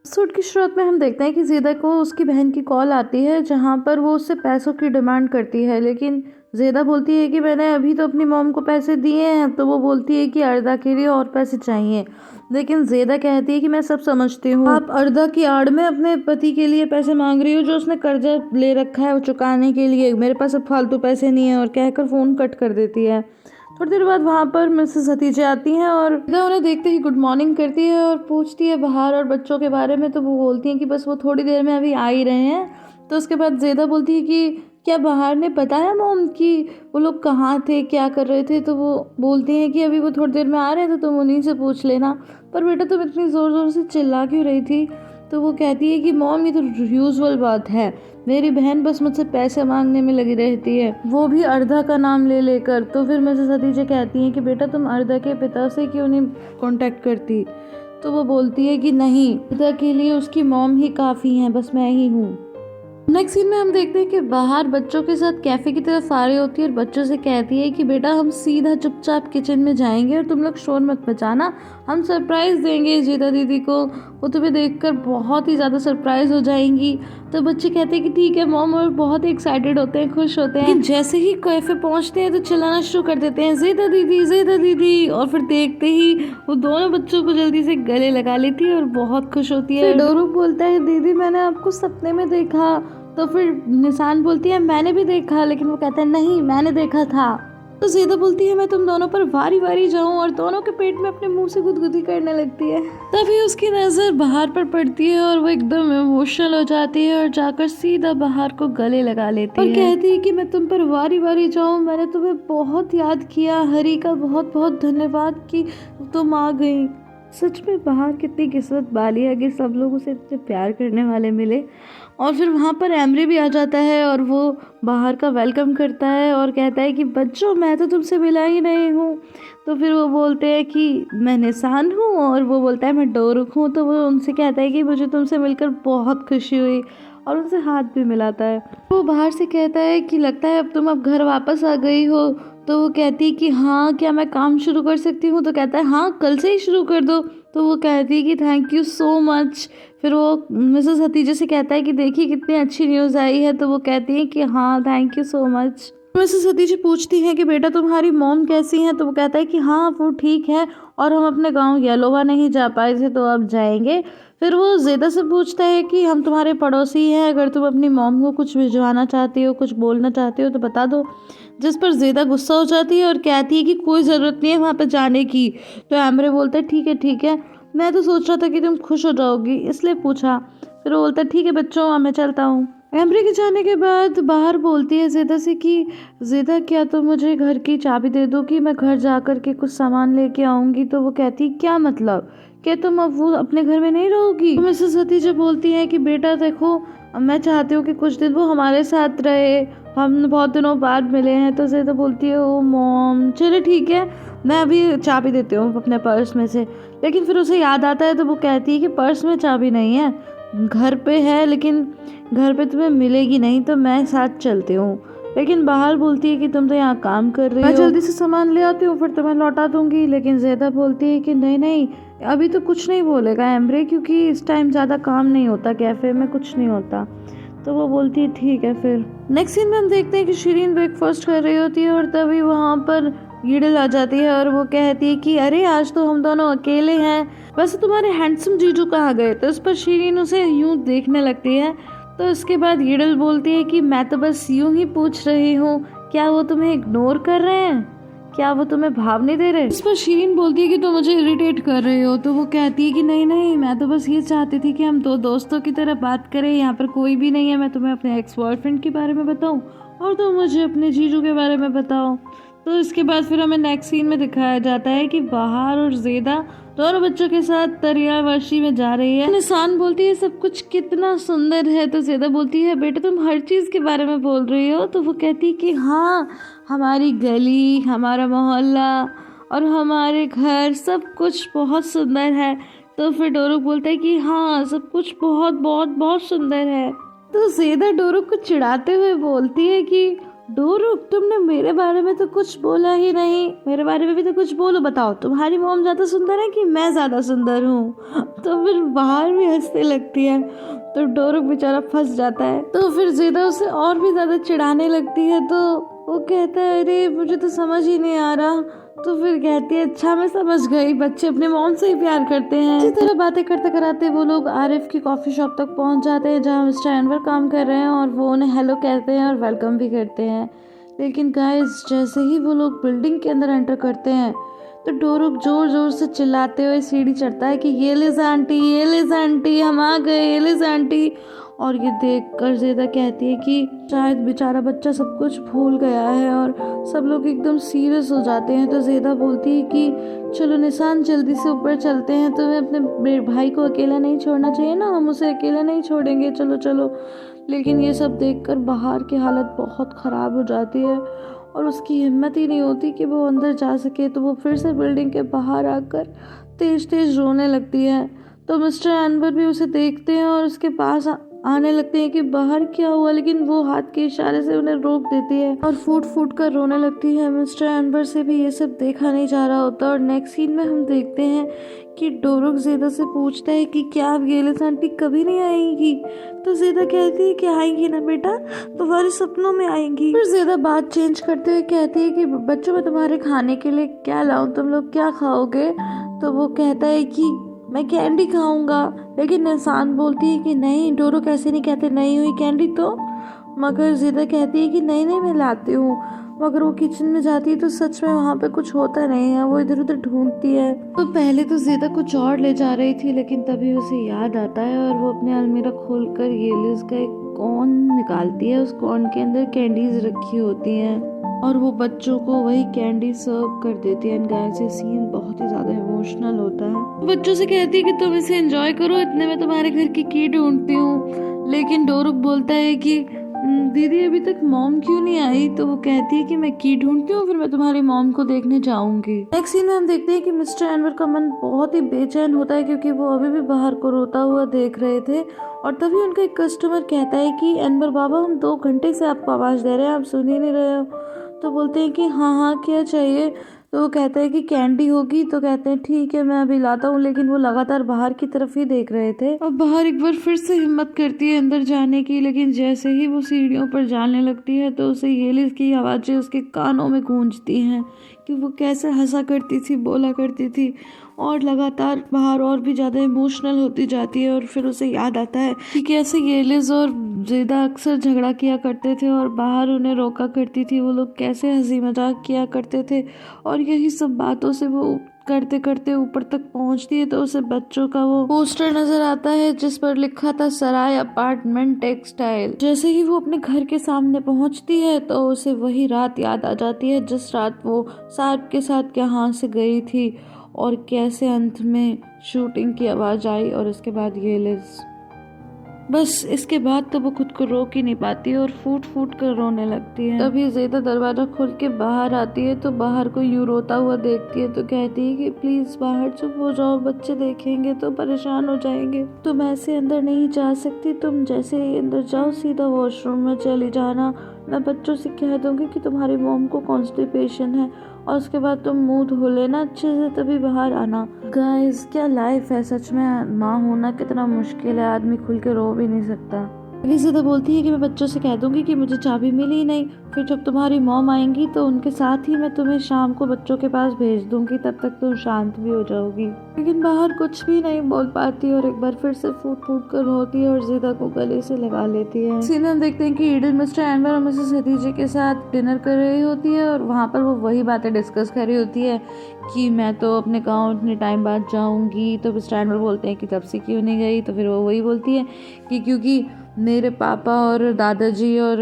Episode की शुरुआत में हम देखते हैं कि ज़ेदा को उसकी बहन की कॉल आती है जहाँ पर वो उससे पैसों की डिमांड करती है, लेकिन ज़ेदा बोलती है कि मैंने अभी तो अपनी मॉम को पैसे दिए हैं। तो वो बोलती है कि अर्दा के लिए और पैसे चाहिए, लेकिन ज़ेदा कहती है कि मैं सब समझती हूँ, आप अर्दा की आड़ में अपने पति के लिए पैसे मांग रही हो जो उसने कर्जा ले रखा है वो चुकाने के लिए, मेरे पास अब फालतू पैसे नहीं है, और कहकर फ़ोन कट कर देती है। थोड़ी देर बाद वहाँ पर मिसेस हतीजे आती हैं और ज़ेदा उन्हें देखते ही गुड मॉर्निंग करती है और पूछती है बाहर और बच्चों के बारे में। तो वो बोलती हैं कि बस वो थोड़ी देर में अभी आ ही रहे हैं। तो उसके बाद ज़ेदा बोलती है कि क्या बाहर ने बताया मॉम कि वो लोग कहाँ थे, क्या कर रहे थे? तो वो बोलती हैं कि अभी वो थोड़ी देर में आ रहे थे, तो तुम उन्हीं से पूछ लेना। पर बेटा तुम इतनी ज़ोर ज़ोर से चिल्ला क्यों रही थी? तो वो कहती है कि मॉम ये तो यूजुअल बात है, मेरी बहन बस मुझसे पैसे मांगने में लगी रहती है, वो भी अर्धा का नाम ले लेकर। तो फिर मिसेस हतीजे कहती हैं कि बेटा तुम अर्धा के पिता से क्यों नहीं कांटेक्ट करती? तो वो बोलती है कि नहीं, अर्धा के लिए उसकी मॉम ही काफ़ी हैं, बस मैं ही हूँ। नेक्स्ट सीन में हम देखते हैं कि बाहर बच्चों के साथ कैफे की तरफ आ रही होती है और बच्चों से कहती है कि बेटा हम सीधा चुपचाप किचन में जाएंगे और तुम लोग शोर मत मचाना, हम सरप्राइज देंगे ज़ेदा दीदी को, वो तुम्हें देखकर बहुत ही ज़्यादा सरप्राइज हो जाएंगी। तो बच्चे कहते हैं कि ठीक है मॉम, और बहुत ही एक्साइटेड होते हैं, खुश होते हैं। लेकिन जैसे ही कैफे पहुंचते हैं तो चिल्लाना शुरू कर देते हैं ज़ेदा दीदी ज़ेदा दीदी, और फिर देखते ही वो दोनों बच्चों को जल्दी से गले लगा लेती है और बहुत खुश होती है। फिर डोरू बोलता है दीदी मैंने आपको सपने में देखा। तो फिर निशान बोलती है मैंने भी देखा, लेकिन वो कहता है नहीं मैंने देखा था। तो ज़ेदा बोलती है मैं तुम दोनों पर वारी वारी जाऊं, और दोनों के पेट में अपने मुंह से गुदगुदी करने लगती है। तभी उसकी नज़र बाहर पर पड़ती है और वो एकदम इमोशनल हो जाती है और जाकर सीधा बाहर को गले लगा लेती है और कहती है कि मैं तुम पर वारी वारी जाऊं, मैंने तुम्हें बहुत याद किया, हरी का बहुत बहुत धन्यवाद कि तुम आ गई। सच में बाहर कितनी किस्मत वाली है कि सब लोग उसे इतने प्यार करने वाले मिले। और फिर वहाँ पर एमरी भी आ जाता है और वो बाहर का वेलकम करता है और कहता है कि बच्चों मैं तो तुमसे मिला ही नहीं हूँ। तो फिर वो बोलते हैं कि मैं निशान हूँ, और वो बोलता है मैं डोरुक हूँ। तो वो उनसे कहता है कि मुझे तुमसे मिलकर बहुत खुशी हुई, और उनसे हाथ भी मिलाता है। वो बाहर से कहता है कि लगता है अब तुम अब घर वापस आ गई हो। तो वो कहती है कि हाँ क्या मैं काम शुरू कर सकती हूँ? तो कहता है हाँ कल से ही शुरू कर दो। तो वो कहती है कि थैंक यू सो मच। फिर वो मिसेस हतीजे से कहता है कि देखिए कितनी अच्छी न्यूज़ आई है। तो वो कहती है कि हाँ thank you so much. Mrs हतीजे पूछती हैं कि बेटा तुम्हारी मॉम कैसी हैं? तो वो कहता है कि हाँ वो ठीक है, और हम अपने गांव येलोवा नहीं जा पाए थे तो अब जाएंगे। फिर वो ज़ेदा से पूछता है कि हम तुम्हारे पड़ोसी हैं, अगर तुम अपनी मॉम को कुछ भिजवाना चाहती हो, कुछ बोलना चाहती हो तो बता दो। जिस पर ज़ेदा गुस्सा हो जाती है और कहती है कि कोई ज़रूरत नहीं है वहाँ पे जाने की। तो एमरे बोलता है ठीक है, मैं तो सोच रहा था कि तुम खुश हो जाओगी इसलिए पूछा। फिर वो बोलता है ठीक है बच्चों अब मैं चलता हूँ। एमरे के जाने के बाद बाहर बोलती है ज़ेदा से कि ज़ेदा क्या तुम मुझे घर की चाबी दे दो कि मैं घर जा कर के कुछ सामान लेके आऊँगी। तो वो कहती क्या मतलब, क्या तुम अब वो अपने घर में नहीं रहोगी? तो मिसेस हतीजे बोलती है कि बेटा देखो मैं चाहती हूँ कि कुछ दिन वो हमारे साथ रहे, हम बहुत दिनों बाद मिले हैं। तो ज़ेदा बोलती है ओ मॉम चलो ठीक है, मैं अभी चाबी देती हूँ अपने पर्स में से। लेकिन फिर उसे याद आता है तो वो कहती है कि पर्स में चाबी नहीं है, घर पे है, लेकिन घर पे तुम्हें मिलेगी नहीं, तो मैं साथ चलती हूँ। लेकिन बाहर बोलती है कि तुम तो यहाँ काम कर रही हो, मैं जल्दी से सामान ले आती हूँ फिर तुम्हें लौटा दूंगी। लेकिन ज़ेदा बोलती है कि नहीं नहीं अभी तो कुछ नहीं बोलेगा एमरे, क्योंकि इस टाइम ज़्यादा काम नहीं होता, कैफ़े में कुछ नहीं होता। तो वो बोलती है ठीक है। फिर नेक्स्ट सीन में हम देखते हैं कि शिरीन ब्रेकफास्ट कर रही होती है और तभी वहाँ पर गिडल आ जाती है और वो कहती है कि अरे आज तो हम दोनों अकेले हैं, वैसे तुम्हारे हैंडसम जीजू कहाँ गए? तो इस पर शिरीन उसे यूं देखने लगती है। तो इसके बाद गिडल बोलती है कि मैं तो बस यूं ही पूछ रही हूँ, क्या वो तुम्हें इग्नोर कर रहे हैं, क्या वो तुम्हें भाव नहीं दे रहे? इस पर शिरीन बोलती है कि तुम मुझे इरिटेट कर रहे हो। तो वो कहती है कि नहीं नहीं मैं तो बस ये चाहती थी कि हम दो दोस्तों की तरह बात करें, यहाँ पर कोई भी नहीं है, मैं तुम्हें अपने एक्स बॉयफ्रेंड के बारे में बताऊँ और तुम मुझे अपने जीजू के बारे में बताओ। तो इसके बाद फिर हमें नेक्स्ट सीन में दिखाया जाता है कि बाहर और ज़ेदा दोनों बच्चों के साथ तरियावर्षी में जा रही है। निशान बोलती है सब कुछ कितना सुंदर है। तो ज़ेदा बोलती है बेटा तुम हर चीज़ के बारे में बोल रही हो? तो वो कहती है कि हाँ हमारी गली, हमारा मोहल्ला और हमारे घर सब कुछ बहुत सुंदर है। तो फिर डोरू बोलता है कि हाँ सब कुछ बहुत बहुत बहुत सुंदर है। तो ज़ेदा डोरू को चिढ़ाते हुए बोलती है कि डोरुक, तुमने मेरे बारे में तो कुछ बोला ही नहीं, मेरे बारे में भी तो कुछ बोलो। बताओ, तुम्हारी मॉम ज़्यादा सुंदर है कि मैं ज़्यादा सुंदर हूँ? तो फिर बाहर भी हंसने लगती है। तो डोरुक बेचारा फंस जाता है। तो फिर ज़ेदा उसे और भी ज़्यादा चिढ़ाने लगती है। तो वो कहता है, अरे मुझे तो समझ ही नहीं आ रहा। तो फिर कहती है, अच्छा मैं समझ गई, बच्चे अपने मॉम से ही प्यार करते हैं। इसी तरह बातें करते कराते वो लोग आरिफ की कॉफी शॉप तक पहुंच जाते हैं, जहां मिस्टर अनवर काम कर रहे हैं, और वो उन्हें हेलो कहते हैं और वेलकम भी करते हैं। लेकिन गाइस, जैसे ही वो लोग बिल्डिंग के अंदर एंटर करते हैं तो डोरुक जोर जोर से चिल्लाते हुए सीढ़ी चढ़ता है कि ये लिज आंटी, ये लिज आंटी, हम आ गए, ये लिज आंटी। और ये देखकर ज़ेदा कहती है कि शायद बेचारा बच्चा सब कुछ भूल गया है, और सब लोग एकदम सीरियस हो जाते हैं। तो ज़ेदा बोलती है कि चलो निशान, जल्दी से ऊपर चलते हैं, तुम्हें अपने भाई को अकेला नहीं छोड़ना चाहिए ना, हम उसे अकेला नहीं छोड़ेंगे, चलो चलो। लेकिन ये सब देखकर बाहर की हालत बहुत ख़राब हो जाती है और उसकी हिम्मत ही नहीं होती कि वो अंदर जा सके। तो वो फिर से बिल्डिंग के बाहर आकर तेज तेज रोने लगती है। तो मिस्टर अनवर भी उसे देखते हैं और उसके पास आने लगते हैं कि बाहर क्या हुआ, लेकिन वो हाथ के इशारे से उन्हें रोक देती है और फूट फूट कर रोने लगती है। मिस्टर अनवर से भी ये सब देखा नहीं जा रहा होता। और नेक्स्ट सीन में हम देखते हैं कि डोरुक ज़ेदा से पूछता है कि क्या अब ये लिज आंटी कभी नहीं आएंगी? तो ज़ेदा कहती है कि आएंगी ना बेटा, तुम्हारे सपनों में आएंगी। फिर ज़ेदा बात चेंज करते हुए कहती है कि बच्चों, मैं तुम्हारे खाने के लिए क्या लाऊं, तुम लोग क्या खाओगे? तो वो कहता है कि मैं कैंडी खाऊंगा। लेकिन इंसान बोलती है कि नहीं, डोरो कैसे नहीं कहते नहीं हुई कैंडी तो। मगर ज़ेदा कहती है कि नहीं नहीं, मैं लाती हूँ। मगर वो किचन में जाती है तो सच में वहाँ पे कुछ होता नहीं है। वो इधर उधर ढूंढती है। तो पहले तो ज़ेदा कुछ और ले जा रही थी, लेकिन तभी उसे याद आता है और वो अपने अलमीरा खोलकर ये लिज का एक कॉर्न निकालती है। उस कॉर्न के अंदर कैंडीज रखी होती हैं और वो बच्चों को वही कैंडी सर्व कर देती है। गाइस, ये सीन बहुत ही ज्यादा इमोशनल होता है। बच्चों से कहती है कि तुम इसे एंजॉय करो, इतने में तुम्हारे घर की की ढूंढती हूँ। लेकिन डोरुक बोलता है कि दीदी अभी तक मॉम क्यों नहीं आई? तो वो कहती है कि मैं की ढूंढती हूँ, फिर मैं तुम्हारी मॉम को देखने जाऊंगी। नेक्स्ट सीन में हम देखते हैं कि मिस्टर अनवर का मन बहुत ही बेचैन होता है, क्योंकि वो अभी भी बाहर को रोता हुआ देख रहे थे। और तभी उनका एक कस्टमर कहता है कि अनवर बाबा, हम 2 घंटे से आपको आवाज़ दे रहे हैं, आप सुन ही नहीं रहे हो। तो बोलते हैं कि हाँ हाँ, क्या चाहिए? तो वो कहता है कि कैंडी होगी। तो कहते हैं ठीक है, मैं अभी लाता हूँ। लेकिन वो लगातार बाहर की तरफ ही देख रहे थे। अब बाहर एक बार फिर से हिम्मत करती है अंदर जाने की, लेकिन जैसे ही वो सीढ़ियों पर जाने लगती है तो उसे ये लिज की आवाज़ें उसके कानों में गूंजती हैं कि वो कैसे हंसा करती थी, बोला करती थी, और लगातार बाहर और भी ज़्यादा इमोशनल होती जाती है। और फिर उसे याद आता है कि कैसे ये लिज और ज़ेदा अक्सर झगड़ा किया करते थे और बाहर उन्हें रोका करती थी, वो लोग कैसे हंसी मजाक किया करते थे। और यही सब बातों से वो करते करते ऊपर तक पहुंचती है तो उसे बच्चों का वो पोस्टर नजर आता है जिस पर लिखा था सराय अपार्टमेंट टेक्सटाइल। जैसे ही वो अपने घर के सामने पहुंचती है तो उसे वही रात याद आ जाती है जिस रात वो साहब के साथ यहाँ से गई थी, और कैसे अंत में शूटिंग की आवाज़ आई और इसके बाद ये लिज। बस इसके बाद तो वो खुद को रोक ही नहीं पाती और फूट फूट कर रोने लगती है। तभी ज़ेदा दरवाजा खोल के बाहर आती है तो बाहर को यूं रोता हुआ देखती है तो कहती है कि प्लीज़ बाहर चुप हो जाओ, बच्चे देखेंगे तो परेशान हो जाएंगे, तुम ऐसे अंदर नहीं जा सकती, तुम जैसे ही अंदर जाओ सीधा वॉशरूम में चली जाना, मैं बच्चों से कह दूंगी कि तुम्हारी मॉम को कॉन्स्टिपेशन है, और उसके बाद तुम मुंह धो लेना अच्छे से, तभी बाहर आना। गाइस, क्या लाइफ है सच में, माँ होना कितना मुश्किल है, आदमी खुल के रो भी नहीं सकता। ज़ेदा बोलती है कि मैं बच्चों से कह दूंगी कि मुझे चाबी मिली ही नहीं, फिर जब तुम्हारी मॉम आएंगी तो उनके साथ ही मैं तुम्हें शाम को बच्चों के पास भेज दूंगी, तब तक तुम शांत भी हो जाओगी। लेकिन बाहर कुछ भी नहीं बोल पाती और एक बार फिर से फूट फूट कर रोती है और ज़ेदा को गले से लगा लेती है। सीन हम देखते हैं कि ईडन मिस्टर अनवर और मिसेस हदीजे के साथ डिनर कर रही होती है और वहाँ पर वो वही बातें डिस्कस कर रही होती है कि मैं तो अपने गाँव इतने टाइम बाद जाऊँगी। तो मिस्टर अनवर बोलते हैं कि तब से क्यों नहीं गई? तो फिर वो वही बोलती है कि क्योंकि मेरे पापा और दादाजी और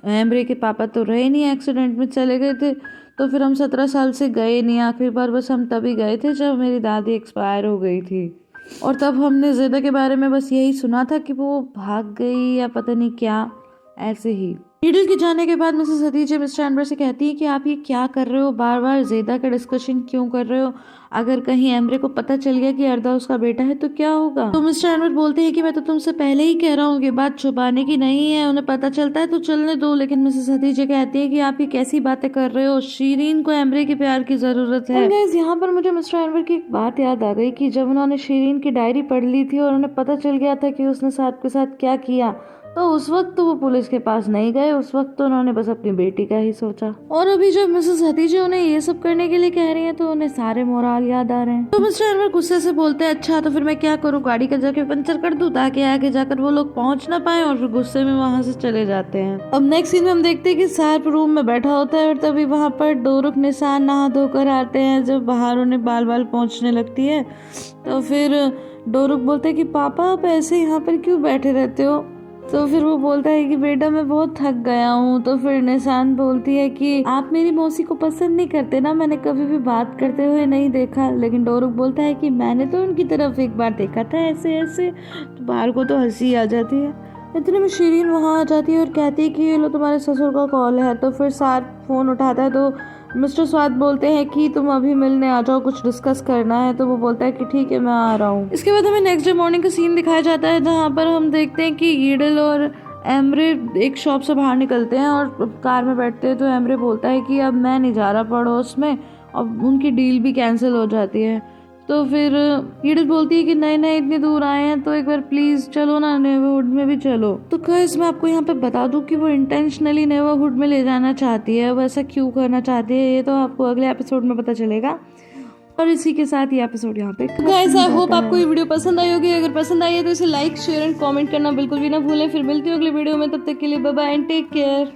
एमरे के पापा तो रहे नहीं, एक्सीडेंट में चले गए थे, तो फिर हम 17 साल से गए नहीं। आखिरी बार बस हम तभी गए थे जब मेरी दादी एक्सपायर हो गई थी, और तब हमने ज़ेदा के बारे में बस यही सुना था कि वो भाग गई या पता नहीं क्या, ऐसे ही ईडल के जाने के बाद मिसेस हदीजा मिस्टर अनवर से कहती है कि आप ये क्या कर रहे हो, बार बार ज़ेदा का डिस्कशन क्यों कर रहे हो, अगर कहीं एमरे को पता चल गया कि अर्दा उसका बेटा है तो क्या होगा। तो मिस्टर अनवर बोलते हैं कि मैं तो तुमसे पहले ही कह रहा हूँ कि बात छुपाने की नहीं है, उन्हें पता चलता है तो चलने दो। लेकिन मिसेस हदीजा कहती है कि आप ये कैसी बातें कर रहे हो, शीरीन को एमरे के प्यार की जरूरत है। यहाँ पर मुझे मिस्टर अनवर की एक बात याद आ गई कि जब उन्होंने शीरीन की डायरी पढ़ ली थी और उन्हें पता चल गया था कि उसने साहब के साथ क्या किया, तो उस वक्त तो वो पुलिस के पास नहीं गए, उस वक्त तो उन्होंने बस अपनी बेटी का ही सोचा। और अभी जब मिसेस हदीजा उन्हें ये सब करने के लिए कह रही हैं तो उन्हें सारे मोराल याद आ रहे हैं। तो मिस्टर अनवर गुस्से से बोलते हैं अच्छा तो फिर मैं क्या करूँ, गाड़ी का जाके पंचर कर दूं ताकि आगे जाकर वो लोग पहुंच ना पाए, और फिर गुस्से में वहां से चले जाते हैं। अब नेक्स्ट सीन में हम देखते हैं कि सार्प रूम में बैठा होता है और तभी वहां पर डोरुक निशान नहा धोकर आते हैं। जब बाहर उन्हें बाल बाल पहुंचने लगती है तो फिर डोरुक बोलते हैं कि पापा आप ऐसे यहाँ पर क्यों बैठे रहते हो। तो फिर वो बोलता है कि बेटा मैं बहुत थक गया हूँ। तो फिर निशान बोलती है कि आप मेरी मौसी को पसंद नहीं करते ना, मैंने कभी भी बात करते हुए नहीं देखा। लेकिन डोरुक बोलता है कि मैंने तो उनकी तरफ एक बार देखा था ऐसे ऐसे। तो बाहर को तो हंसी आ जाती है। इतने में शीरीन वहाँ आ जाती है और कहती है कि ये लो तुम्हारे ससुर का कॉल है। तो फिर सार्प फोन उठाता है तो मिस्टर स्वाद बोलते हैं कि तुम अभी मिलने आ जाओ, कुछ डिस्कस करना है। तो वो बोलता है कि ठीक है मैं आ रहा हूँ। इसके बाद हमें नेक्स्ट डे मॉर्निंग का सीन दिखाया जाता है जहाँ पर हम देखते हैं कि ईडल और एमरे एक शॉप से बाहर निकलते हैं और कार में बैठते हैं। तो एमरे बोलता है कि अब मैं नहीं जा रहा पड़ोस में, अब उनकी डील भी कैंसिल हो जाती है। तो फिर ईडल बोलती है कि नहीं नहीं इतनी दूर आए हैं तो एक बार प्लीज चलो ना, नेबरहुड में भी चलो। तो गाइस मैं आपको यहाँ पे बता दूं कि वो इंटेंशनली नेबरहुड में ले जाना चाहती है, वो ऐसा क्यों करना चाहती है ये तो आपको अगले एपिसोड में पता चलेगा। और इसी के साथ ये एपिसोड यहाँ पे गाइस आई होप आपको ये वीडियो पसंद आई होगी। अगर पसंद आई है तो इसे लाइक शेयर एंड कमेंट करना बिल्कुल भी ना भूलें। फिर मिलती हूँ अगले वीडियो में, तब तक के लिए bye bye and take care.